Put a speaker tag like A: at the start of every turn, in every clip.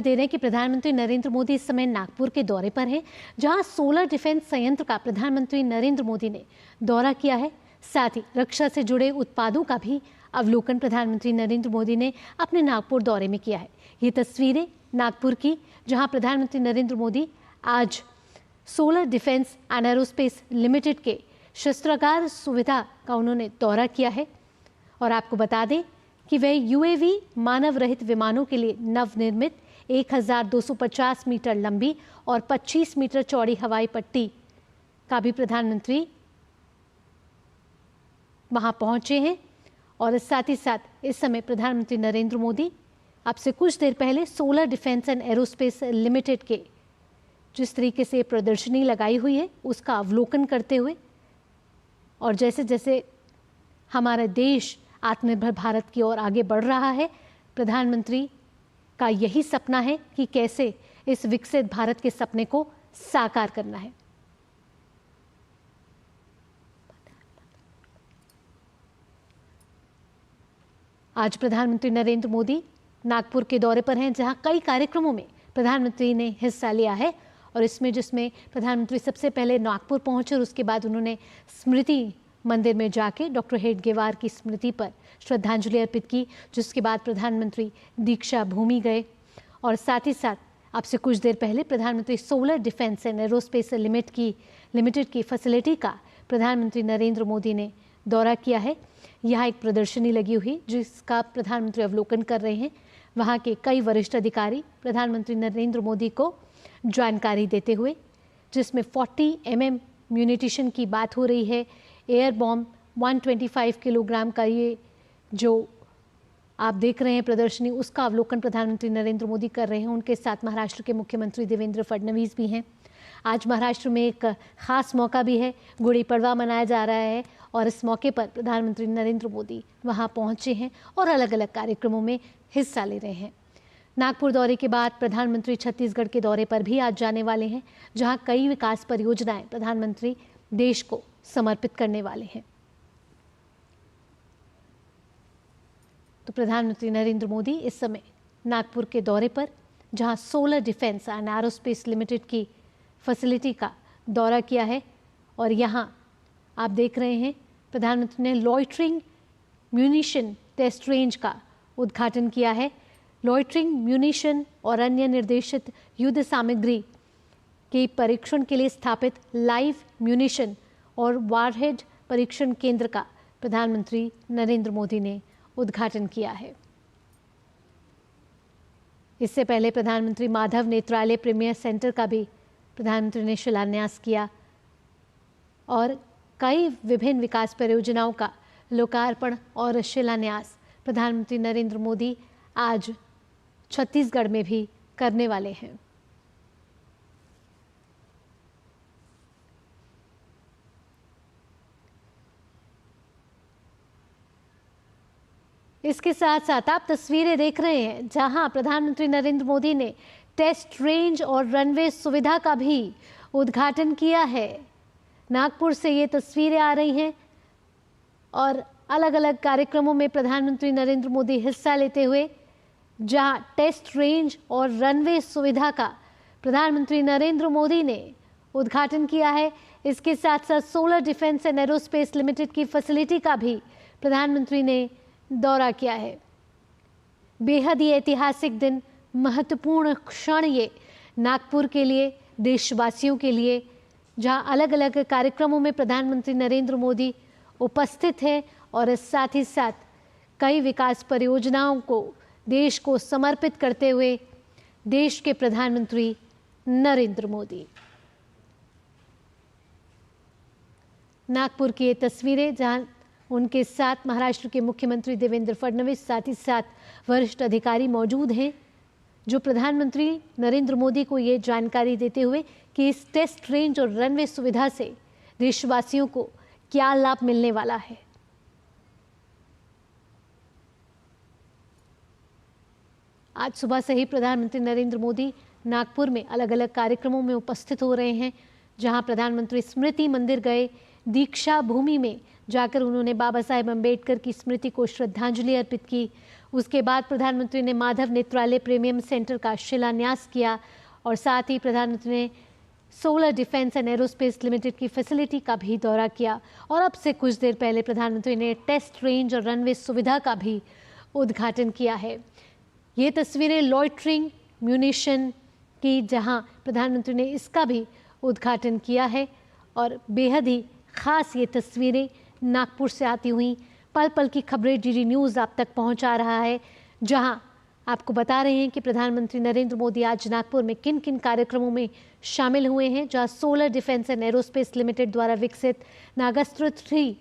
A: दे रहे हैं कि प्रधानमंत्री नरेंद्र मोदी इस समय नागपुर के दौरे पर हैं, जहां सोलर डिफेंस संयंत्र का प्रधानमंत्री नरेंद्र मोदी ने दौरा किया है। साथ ही रक्षा से जुड़े उत्पादों का भी अवलोकन प्रधानमंत्री नरेंद्र मोदी ने अपने नागपुर दौरे में किया है। ये तस्वीरें नागपुर की, जहां प्रधानमंत्री नरेंद्र मोदी आज solar defence and aerospace limited के शस्त्रागार सुविधा का उन्होंने दौरा किया है। और आपको बता दें कि वह यूएवी मानव रहित विमानों के लिए नवनिर्मित 1250 मीटर लंबी और 25 मीटर चौड़ी हवाई पट्टी का भी प्रधानमंत्री वहां पहुंचे हैं। और साथ ही साथ इस समय प्रधानमंत्री नरेंद्र मोदी अब से कुछ देर पहले solar defence and aerospace limited के जिस तरीके से प्रदर्शनी लगाई हुई है उसका अवलोकन करते हुए, और जैसे जैसे हमारा देश आत्मनिर्भर भारत की ओर आगे बढ़ रहा है, प्रधानमंत्री का यही सपना है कि कैसे इस विकसित भारत के सपने को साकार करना है। आज प्रधानमंत्री नरेंद्र मोदी नागपुर के दौरे पर हैं, जहां कई कार्यक्रमों में प्रधानमंत्री ने हिस्सा लिया है। और जिसमें प्रधानमंत्री सबसे पहले नागपुर पहुंचे और उसके बाद उन्होंने स्मृति मंदिर में जाके डॉक्टर हेडगेवार की स्मृति पर श्रद्धांजलि अर्पित की, जिसके बाद प्रधानमंत्री दीक्षा भूमि गए। और साथ ही साथ अब से कुछ देर पहले प्रधानमंत्री solar defence and aerospace limited की फैसिलिटी का प्रधानमंत्री नरेंद्र मोदी ने दौरा किया है। यहाँ एक प्रदर्शनी लगी हुई जिसका प्रधानमंत्री अवलोकन कर रहे हैं। वहाँ के कई वरिष्ठ अधिकारी प्रधानमंत्री नरेंद्र मोदी को जानकारी देते हुए, जिसमें 40 mm म्यूनिटिशन की बात हो रही है। एयर बॉम्ब 125 किलोग्राम का ये जो आप देख रहे हैं प्रदर्शनी, उसका अवलोकन प्रधानमंत्री नरेंद्र मोदी कर रहे हैं। उनके साथ महाराष्ट्र के मुख्यमंत्री देवेंद्र फडणवीस भी हैं। आज महाराष्ट्र में एक खास मौका भी है, गुड़ी पड़वा मनाया जा रहा है और इस मौके पर प्रधानमंत्री नरेंद्र मोदी वहां पहुंचे हैं और अलग अलग कार्यक्रमों में हिस्सा ले रहे हैं। नागपुर दौरे के बाद प्रधानमंत्री छत्तीसगढ़ के दौरे पर भी आज जाने वाले हैं, जहां कई विकास परियोजनाएं प्रधानमंत्री देश को समर्पित करने वाले हैं। तो प्रधानमंत्री नरेंद्र मोदी इस समय नागपुर के दौरे पर, जहां solar defence and aerospace limited की फैसिलिटी का दौरा किया है। और यहां आप देख रहे हैं प्रधानमंत्री ने लॉइटरिंग म्यूनिशन टेस्ट रेंज का उद्घाटन किया है। लॉइटरिंग म्यूनिशन और अन्य निर्देशित युद्ध सामग्री के परीक्षण के लिए स्थापित लाइव म्यूनिशन और वारहेड परीक्षण केंद्र का प्रधानमंत्री नरेंद्र मोदी ने उद्घाटन किया है। इससे पहले प्रधानमंत्री माधव नेत्रालय प्रीमियर सेंटर का भी प्रधानमंत्री ने शिलान्यास किया और कई विभिन्न विकास परियोजनाओं का लोकार्पण और शिलान्यास प्रधानमंत्री नरेंद्र मोदी आज छत्तीसगढ़ में भी करने वाले हैं। इसके साथ साथ आप तस्वीरें देख रहे हैं जहां प्रधानमंत्री नरेंद्र मोदी ने टेस्ट रेंज और रनवे सुविधा का भी उद्घाटन किया है। नागपुर से ये तस्वीरें आ रही हैं और अलग अलग कार्यक्रमों में प्रधानमंत्री नरेंद्र मोदी हिस्सा लेते हुए, जहां टेस्ट रेंज और रनवे सुविधा का प्रधानमंत्री नरेंद्र मोदी ने उद्घाटन किया है। इसके साथ साथ solar defence and aerospace limited की फैसिलिटी का भी प्रधानमंत्री ने दौरा किया है। बेहद ही ऐतिहासिक दिन, महत्वपूर्ण क्षण ये नागपुर के लिए, देशवासियों के लिए, जहां अलग अलग कार्यक्रमों में प्रधानमंत्री नरेंद्र मोदी उपस्थित हैं और साथ ही साथ कई विकास परियोजनाओं को देश को समर्पित करते हुए देश के प्रधानमंत्री नरेंद्र मोदी। नागपुर की ये तस्वीरें, जहां उनके साथ महाराष्ट्र के मुख्यमंत्री देवेंद्र फडणवीस, साथ ही साथ वरिष्ठ अधिकारी मौजूद हैं, जो प्रधानमंत्री नरेंद्र मोदी को ये जानकारी देते हुए कि इस टेस्ट रेंज और रनवे सुविधा से देशवासियों को क्या लाभ मिलने वाला है। आज सुबह से ही प्रधानमंत्री नरेंद्र मोदी नागपुर में अलग अलग कार्यक्रमों में उपस्थित हो रहे हैं, जहां प्रधानमंत्री स्मृति मंदिर गए, दीक्षा भूमि में जाकर उन्होंने बाबा साहेब अम्बेडकर की स्मृति को श्रद्धांजलि अर्पित की। उसके बाद प्रधानमंत्री ने माधव नेत्रालय प्रीमियम सेंटर का शिलान्यास किया और साथ ही प्रधानमंत्री ने solar defence and aerospace limited की फैसिलिटी का भी दौरा किया। और अब से कुछ देर पहले प्रधानमंत्री ने टेस्ट रेंज और रनवे सुविधा का भी उद्घाटन किया है। ये तस्वीरें लॉइटरिंग म्यूनिशन की, जहां प्रधानमंत्री ने इसका भी उद्घाटन किया है। और बेहद ही ख़ास ये तस्वीरें नागपुर से आती हुई, पल पल की खबरें डीडी न्यूज़ आप तक पहुंचा रहा है, जहां आपको बता रहे हैं कि प्रधानमंत्री नरेंद्र मोदी आज नागपुर में किन किन कार्यक्रमों में शामिल हुए हैं। जहां solar defence and aerospace limited द्वारा विकसित नागास्त्र 3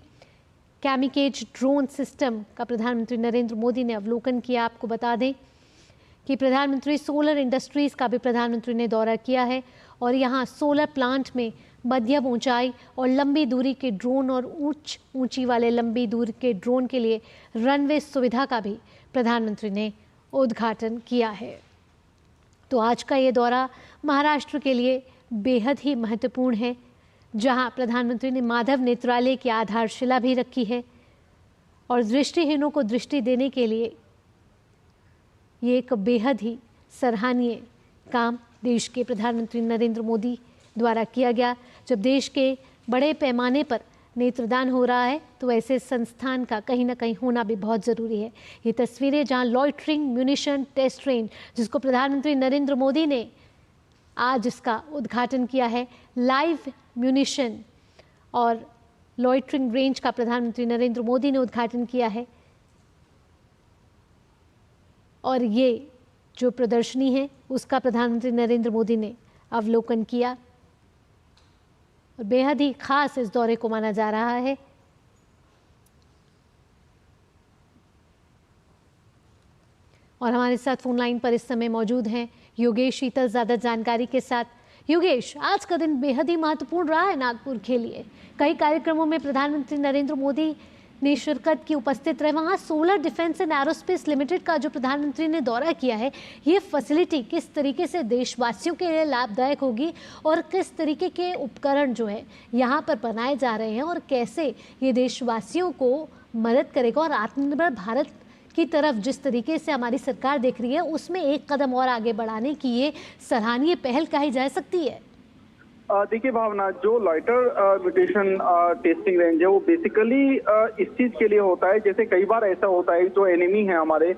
A: कैमिकेज ड्रोन सिस्टम का प्रधानमंत्री नरेंद्र मोदी ने अवलोकन किया। आपको बता दें कि प्रधानमंत्री सोलर इंडस्ट्रीज़ का भी प्रधानमंत्री ने दौरा किया है और यहाँ सोलर प्लांट में मध्यम ऊंचाई और लंबी दूरी के ड्रोन और ऊंची वाले लंबी दूरी के ड्रोन के लिए रनवे सुविधा का भी प्रधानमंत्री ने उद्घाटन किया है। तो आज का ये दौरा महाराष्ट्र के लिए बेहद ही महत्वपूर्ण है, जहां प्रधानमंत्री ने माधव नेत्रालय की आधारशिला भी रखी है और दृष्टिहीनों को दृष्टि देने के लिए ये एक बेहद ही सराहनीय काम देश के प्रधानमंत्री नरेंद्र मोदी द्वारा किया गया। जब देश के बड़े पैमाने पर नेत्रदान हो रहा है तो ऐसे संस्थान का कहीं ना कहीं होना भी बहुत ज़रूरी है। ये तस्वीरें जहां लॉइटरिंग म्यूनिशन टेस्ट रेंज, जिसको प्रधानमंत्री नरेंद्र मोदी ने आज इसका उद्घाटन किया है, लाइव म्यूनिशन और लॉइटरिंग रेंज का प्रधानमंत्री नरेंद्र मोदी ने उद्घाटन किया है। और ये जो प्रदर्शनी है उसका प्रधानमंत्री नरेंद्र मोदी ने अवलोकन किया और बेहद ही खास इस दौरे को माना जा रहा है। और हमारे साथ फोन लाइन पर इस समय मौजूद हैं योगेश शीतल ज़्यादा जानकारी के साथ। योगेश, आज का दिन बेहद ही महत्वपूर्ण रहा है नागपुर के लिए। कई कार्यक्रमों में प्रधानमंत्री नरेंद्र मोदी ने शिरकत की, उपस्थित रहे। वहाँ solar defence and aerospace limited का जो प्रधानमंत्री ने दौरा किया है, ये फैसिलिटी किस तरीके से देशवासियों के लिए लाभदायक होगी और किस तरीके के उपकरण जो है यहाँ पर बनाए जा रहे हैं और कैसे ये देशवासियों को मदद करेगा और आत्मनिर्भर भारत की तरफ जिस तरीके से हमारी सरकार देख रही है उसमें एक कदम और आगे बढ़ाने की ये सराहनीय पहल कही जा सकती है।
B: देखिए भावना, जो लॉइटर म्यूटेशन टेस्टिंग रेंज है वो बेसिकली इस चीज के लिए होता है, जैसे कई बार ऐसा होता है जो एनिमी है हमारे,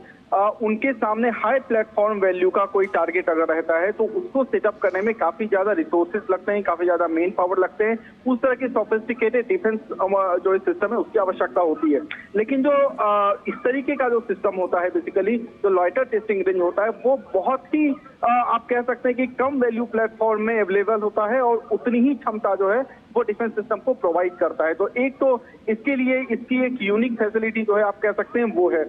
B: उनके सामने हाई प्लेटफॉर्म वैल्यू का कोई टारगेट अगर रहता है तो उसको सेटअप करने में काफी ज्यादा रिसोर्सेज लगते हैं, काफी ज्यादा मेन पावर लगते हैं। उस तरह के सोफिस्टिकेटेड डिफेंस जो सिस्टम है उसकी आवश्यकता होती है। लेकिन जो इस तरीके का जो सिस्टम होता है, बेसिकली जो लॉइटर टेस्टिंग रेंज होता है, वो बहुत ही आप कह सकते हैं कि कम वैल्यू प्लेटफॉर्म में अवेलेबल होता है और उतनी ही क्षमता जो है वो डिफेंस सिस्टम को प्रोवाइड करता है। तो एक तो इसके लिए इसकी एक यूनिक फैसिलिटी जो है आप कह सकते हैं वो है।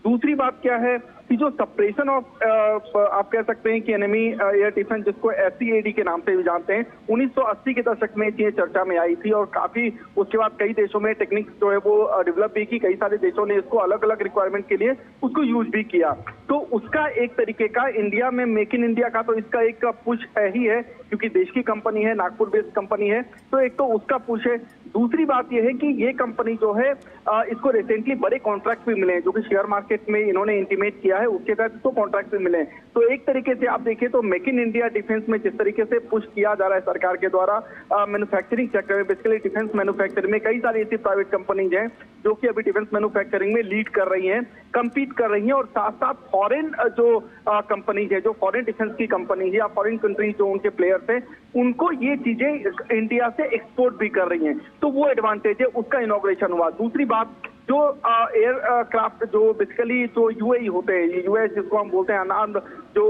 B: दूसरी बात क्या है कि जो सप्रेशन ऑफ आप कह सकते हैं कि एनिमी एयर डिफेंस, जिसको SCAD के नाम से भी जानते हैं, 1980 के दशक में ये चर्चा में आई थी और काफी उसके बाद कई देशों में टेक्निक्स जो है वो डेवलप भी की। कई सारे देशों ने इसको अलग अलग रिक्वायरमेंट के लिए उसको यूज भी किया। तो उसका एक तरीके का इंडिया में मेक इन इंडिया का तो इसका एक पुश है ही है, क्योंकि देश की कंपनी है, नागपुर बेस्ड कंपनी है, तो एक तो उसका पुश है। दूसरी बात यह है कि ये कंपनी जो है इसको रिसेंटली बड़े कॉन्ट्रैक्ट भी मिले हैं, जो कि शेयर मार्केट में इन्होंने इंटीमेट किया है, उसके तहत तो कॉन्ट्रैक्ट भी मिले हैं। तो एक तरीके से आप देखिए तो मेक इन इंडिया डिफेंस में जिस तरीके से पुश किया जा रहा है सरकार के द्वारा मैन्युफैक्चरिंग सेक्टर में, बेसिकली डिफेंस मैन्युफैक्चरिंग में कई सारी ऐसी प्राइवेट कंपनीज हैं जो कि अभी डिफेंस मैन्युफैक्चरिंग में लीड कर रही हैं, कम्पीट कर रही हैं, और साथ साथ फॉरेन जो कंपनीज है, जो फॉरेन डिफेंस की कंपनी है या फॉरेन कंट्रीज जो उनके प्लेयर्स हैं, उनको ये चीजें इंडिया से एक्सपोर्ट भी कर रही हैं। तो वो एडवांटेज है, उसका इनॉग्रेशन हुआ। दूसरी बात, जो एयरक्राफ्ट जो बेसिकली जो UAE होते हैं, US जिसको हम बोलते हैं, अनार्म्ड जो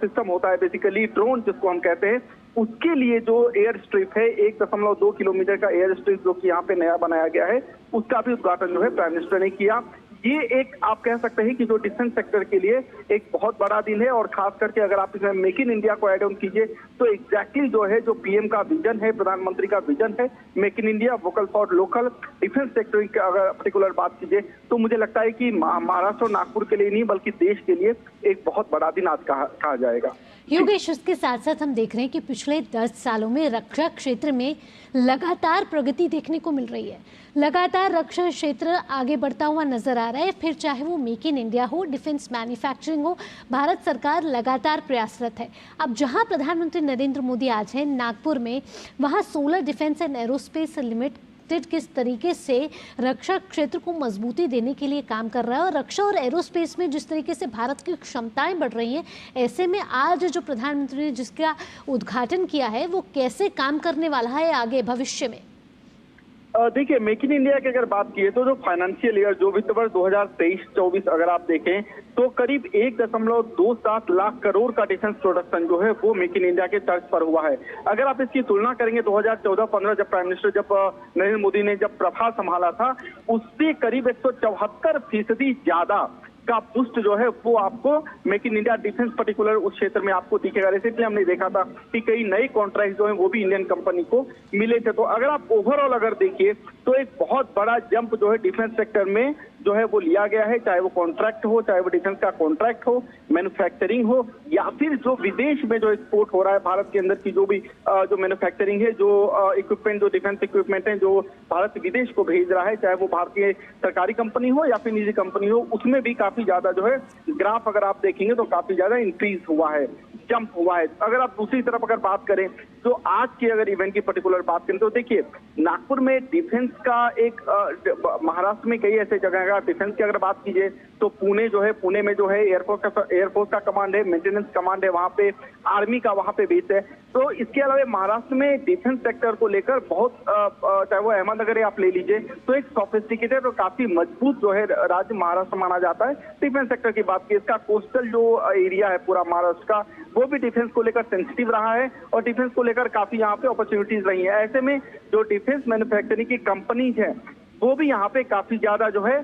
B: सिस्टम होता है, बेसिकली ड्रोन जिसको हम कहते हैं, उसके लिए जो एयर स्ट्रिप है 1.2 किलोमीटर का एयर स्ट्रिप जो कि यहाँ पे नया बनाया गया है, उसका भी उद्घाटन जो है प्राइम मिनिस्टर ने किया। ये एक आप कह सकते हैं कि जो डिफेंस सेक्टर के लिए एक बहुत बड़ा दिन है, और खास करके अगर आप इसमें मेक इन इंडिया को ऐड ऑन कीजिए तो एग्जैक्टली जो है जो PM का विजन है, प्रधानमंत्री का विजन है, make in India, vocal for local, defence sector की अगर पर्टिकुलर बात कीजिए तो मुझे लगता है कि महाराष्ट्र और नागपुर के लिए नहीं बल्कि देश के लिए एक बहुत बड़ा दिन आज कहा जाएगा।
A: योगेश, उसके साथ साथ हम देख रहे हैं कि पिछले 10 सालों में रक्षा क्षेत्र में लगातार प्रगति देखने को मिल रही है। लगातार रक्षा क्षेत्र आगे बढ़ता हुआ नजर आ रहा है, फिर चाहे वो मेक इन इंडिया हो, डिफेंस मैन्युफैक्चरिंग हो, भारत सरकार लगातार प्रयासरत है। अब जहां प्रधानमंत्री नरेंद्र मोदी आज हैं नागपुर में, वहां solar defence and aerospace limited किस तरीके से रक्षा क्षेत्र को मजबूती देने के लिए काम कर रहा है और रक्षा और एरोस्पेस में जिस तरीके से भारत की क्षमताएं बढ़ रही हैं, ऐसे में आज जो प्रधानमंत्री ने जिसका उद्घाटन किया है वो कैसे काम करने वाला है आगे भविष्य में?
B: देखिए, मेक इन इंडिया की अगर बात की तो जो फाइनेंशियल ईयर, जो वित्त वर्ष 2023-24 अगर आप देखें तो करीब 1.27 लाख करोड़ का डिफेंस प्रोडक्शन जो है वो मेक इन इंडिया के तर्ज पर हुआ है। अगर आप इसकी तुलना करेंगे 2014-15 जब प्राइम मिनिस्टर जब नरेंद्र मोदी ने जब प्रभार संभाला था, उससे करीब 174% ज्यादा का पुष्ट जो है वो आपको make in India defence particular उस क्षेत्र में आपको दिखेगा। रिसेंटली हमने देखा था कि कई नए कॉन्ट्रैक्ट जो है वो भी इंडियन कंपनी को मिले थे। तो अगर आप ओवरऑल अगर देखिए तो एक बहुत बड़ा जंप जो है डिफेंस सेक्टर में जो है वो लिया गया है, चाहे वो कॉन्ट्रैक्ट हो, चाहे वो डिफेंस का कॉन्ट्रैक्ट हो, मैन्युफैक्चरिंग हो, या फिर जो विदेश में जो एक्सपोर्ट हो रहा है भारत के अंदर की जो भी जो मैन्युफैक्चरिंग है, जो इक्विपमेंट, जो डिफेंस इक्विपमेंट है जो भारत विदेश को भेज रहा है, चाहे वो भारतीय सरकारी कंपनी हो या फिर निजी कंपनी हो, उसमें भी काफी ज्यादा जो है ग्राफ अगर आप देखेंगे तो काफी ज्यादा इंक्रीज हुआ है, जंप हुआ है। अगर आप दूसरी तरफ अगर बात करें तो आज के अगर इवेंट की पर्टिकुलर बात करें तो देखिए, नागपुर में डिफेंस का एक महाराष्ट्र में कई ऐसे जगह है। डिफेंस की अगर बात कीजिए तो पुणे जो है, पुणे में जो है एयरफोर्स का कमांड है, मेंटेनेंस कमांड है, वहां पे आर्मी का वहां पे बेस है। तो इसके अलावा महाराष्ट्र में डिफेंस सेक्टर को लेकर बहुत, चाहे वो अहमदनगर आप ले लीजिए, तो एक सोफिस्टिकेटेड और काफी मजबूत जो है राज्य महाराष्ट्र माना जाता है डिफेंस सेक्टर की बात की। इसका कोस्टल जो एरिया है पूरा महाराष्ट्र का, वो भी डिफेंस को लेकर सेंसिटिव रहा है और डिफेंस को लेकर काफी यहाँ पे अपॉर्चुनिटीज रही है। ऐसे में जो डिफेंस मैन्युफैक्चरिंग की कंपनीज है वो भी यहाँ पे काफी ज्यादा जो है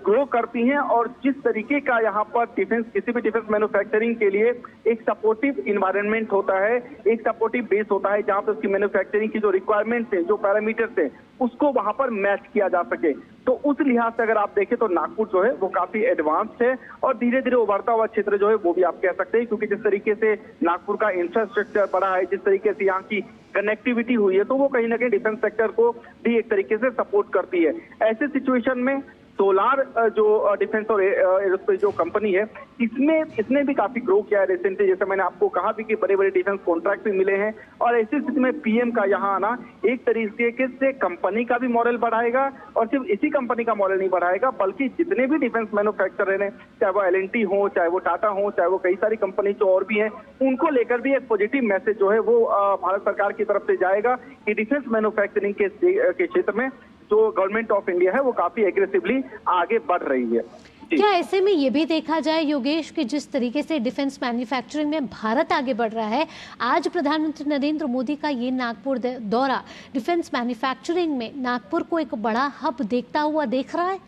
B: ग्रो करती हैं, और जिस तरीके का यहाँ पर डिफेंस, किसी भी डिफेंस मैन्युफैक्चरिंग के लिए एक सपोर्टिव इन्वायरमेंट होता है, एक सपोर्टिव बेस होता है जहाँ पे उसकी मैन्युफैक्चरिंग की जो रिक्वायरमेंट्स है, जो पैरामीटर्स है, उसको वहां पर मैच किया जा सके। तो उस लिहाज से अगर आप देखें तो नागपुर जो है वो काफी एडवांस्ड है और धीरे धीरे उभरता हुआ क्षेत्र जो है वो भी आप कह सकते हैं, क्योंकि जिस तरीके से नागपुर का इंफ्रास्ट्रक्चर बढ़ा है, जिस तरीके से यहाँ की कनेक्टिविटी हुई है, तो वो कहीं ना कहीं डिफेंस सेक्टर को भी एक तरीके से सपोर्ट करती है। ऐसे सिचुएशन में सोलार जो डिफेंस और एरोस्पेस जो कंपनी है, इसने भी काफी ग्रो किया है रिसेंटली। जैसे मैंने आपको कहा भी कि बड़े बड़े डिफेंस कॉन्ट्रैक्ट भी मिले हैं, और ऐसी स्थिति में पीएम का यहाँ आना एक तरीके से कंपनी का भी मॉरल बढ़ाएगा, और सिर्फ इसी कंपनी का मॉरल नहीं बढ़ाएगा बल्कि जितने भी डिफेंस मैन्युफैक्चरर हैं, चाहे वो एल&टी हो, चाहे वो टाटा हो, चाहे वो कई सारी कंपनी जो और भी हैं, उनको लेकर भी एक पॉजिटिव मैसेज जो है वो भारत सरकार की तरफ से जाएगा कि डिफेंस मैन्युफैक्चरिंग के क्षेत्र में जो गवर्नमेंट ऑफ इंडिया है वो काफी एग्रेसिवली आगे बढ़ रही है।
A: क्या ऐसे में ये भी देखा जाए योगेश कि जिस तरीके से डिफेंस मैन्युफैक्चरिंग में भारत आगे बढ़ रहा है, आज प्रधानमंत्री नरेंद्र मोदी का ये नागपुर दौरा डिफेंस मैन्युफैक्चरिंग में नागपुर को एक बड़ा हब देखता हुआ देख रहा है?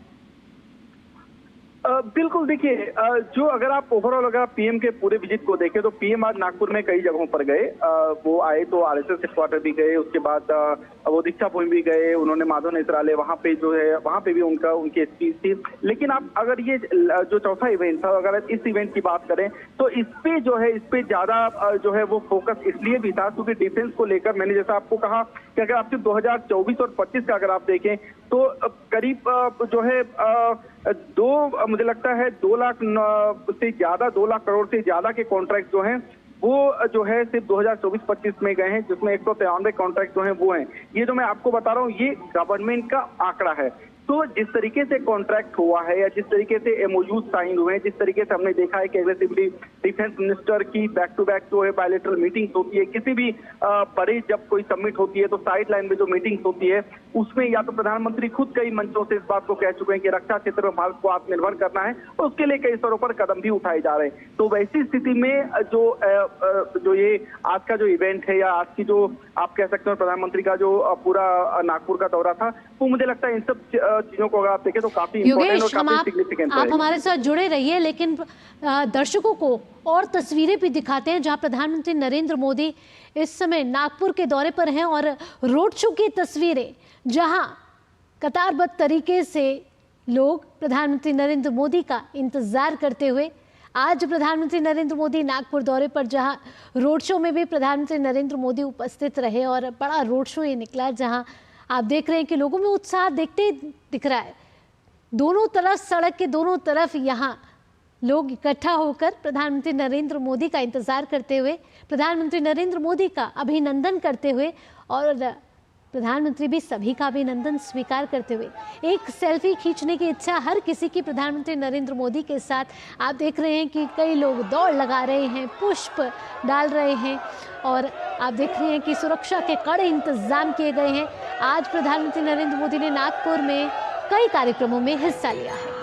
B: बिल्कुल, देखिए, जो अगर आप ओवरऑल अगर आप पीएम के पूरे विजिट को देखें तो पीएम आज नागपुर में कई जगहों पर गए। वो आए तो आरएसएस हेडक्वार्टर भी गए, उसके बाद वो दीक्षा भूमि भी गए, उन्होंने माधव नेत्रालय वहां पे जो है वहां पे भी उनकी स्पीच थी। लेकिन आप अगर ये जो चौथा इवेंट था, अगर इस इवेंट की बात करें तो इस पे ज्यादा जो है वो फोकस इसलिए भी था क्योंकि डिफेंस को लेकर मैंने जैसा आपको कहा कि अगर आप सिर्फ 2024 और 25 का अगर आप देखें तो करीब जो है मुझे लगता है 2 लाख से ज्यादा, 2 लाख करोड़ से ज्यादा के कॉन्ट्रैक्ट जो हैं वो जो है सिर्फ 2024-25 में गए हैं, जिसमें 193 कॉन्ट्रैक्ट जो हैं वो हैं। ये जो मैं आपको बता रहा हूँ ये गवर्नमेंट का आंकड़ा है। तो जिस तरीके से कॉन्ट्रैक्ट हुआ है या जिस तरीके से एमओयू साइन हुए हैं, जिस तरीके से हमने देखा है कि एग्रेसिवली डिफेंस मिनिस्टर की बैक टू बैक जो है बायलैटरल मीटिंग्स होती है, किसी भी बड़ी जब कोई समिट होती है तो साइड लाइन में जो मीटिंग्स होती है उसमें या तो प्रधानमंत्री खुद कई मंचों से इस बात को कह चुके हैं कि रक्षा क्षेत्र में भारत को आत्मनिर्भर करना है और उसके लिए कई स्तरों पर कदम भी उठाए जा रहे हैं। तो वैसी स्थिति में जो ये आज का जो इवेंट है या आज की जो आप कह सकते हो प्रधानमंत्री का जो पूरा नागपुर का दौरा था, वो मुझे लगता है इन सब चीजों को अगर आप देखें तो काफी इंपॉर्टेंट और काफी सिग्निफिकेंट है।
A: आप हमारे साथ जुड़े रहिए, लेकिन दर्शकों को और तस्वीरें भी दिखाते हैं जहां प्रधानमंत्री नरेंद्र मोदी इस समय नागपुर के दौरे पर हैं और रोड शो की तस्वीरें जहां कतारबद्ध तरीके से लोग प्रधानमंत्री नरेंद्र मोदी का इंतजार करते हुए, आज प्रधानमंत्री नरेंद्र मोदी नागपुर दौरे पर जहां रोड शो में भी प्रधानमंत्री नरेंद्र मोदी उपस्थित रहे और बड़ा रोड शो ये निकला जहां आप देख रहे हैं कि लोगों में उत्साह देखते दिख रहा है। दोनों तरफ, सड़क के दोनों तरफ यहाँ लोग इकट्ठा होकर प्रधानमंत्री नरेंद्र मोदी का इंतजार करते हुए, प्रधानमंत्री नरेंद्र मोदी का अभिनंदन करते हुए और प्रधानमंत्री भी सभी का अभिनंदन स्वीकार करते हुए एक सेल्फी खींचने की इच्छा हर किसी की प्रधानमंत्री नरेंद्र मोदी के साथ। आप देख रहे हैं कि कई लोग दौड़ लगा रहे हैं, पुष्प डाल रहे हैं और आप देख रहे हैं कि सुरक्षा के कड़े इंतजाम किए गए हैं। आज प्रधानमंत्री नरेंद्र मोदी ने नागपुर में कई कार्यक्रमों में हिस्सा लिया है।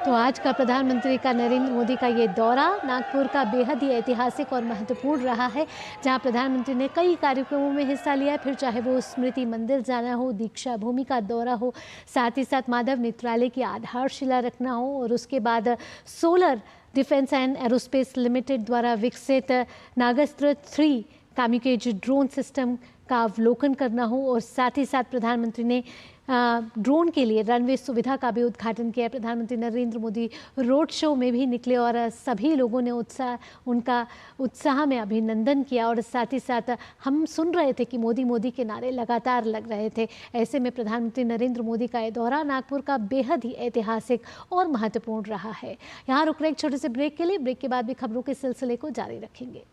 A: तो आज का प्रधानमंत्री का नरेंद्र मोदी का ये दौरा नागपुर का बेहद ही ऐतिहासिक और महत्वपूर्ण रहा है, जहां प्रधानमंत्री ने कई कार्यक्रमों में हिस्सा लिया, फिर चाहे वो स्मृति मंदिर जाना हो, दीक्षा भूमि का दौरा हो, साथ ही साथ माधव नेत्रालय की आधारशिला रखना हो और उसके बाद solar defence and aerospace limited द्वारा विकसित नागास्त्र 3 कामिकेज ड्रोन सिस्टम का अवलोकन करना हो और साथ ही साथ प्रधानमंत्री ने ड्रोन के लिए रनवे सुविधा का भी उद्घाटन किया। प्रधानमंत्री नरेंद्र मोदी रोड शो में भी निकले और सभी लोगों ने उनका उत्साह में अभिनंदन किया और साथ ही साथ हम सुन रहे थे कि मोदी मोदी के नारे लगातार लग रहे थे। ऐसे में प्रधानमंत्री नरेंद्र मोदी का ये दौरा नागपुर का बेहद ही ऐतिहासिक और महत्वपूर्ण रहा है। यहाँ रुक रहे एक छोटे से ब्रेक के लिए, ब्रेक के बाद भी खबरों के सिलसिले को जारी रखेंगे।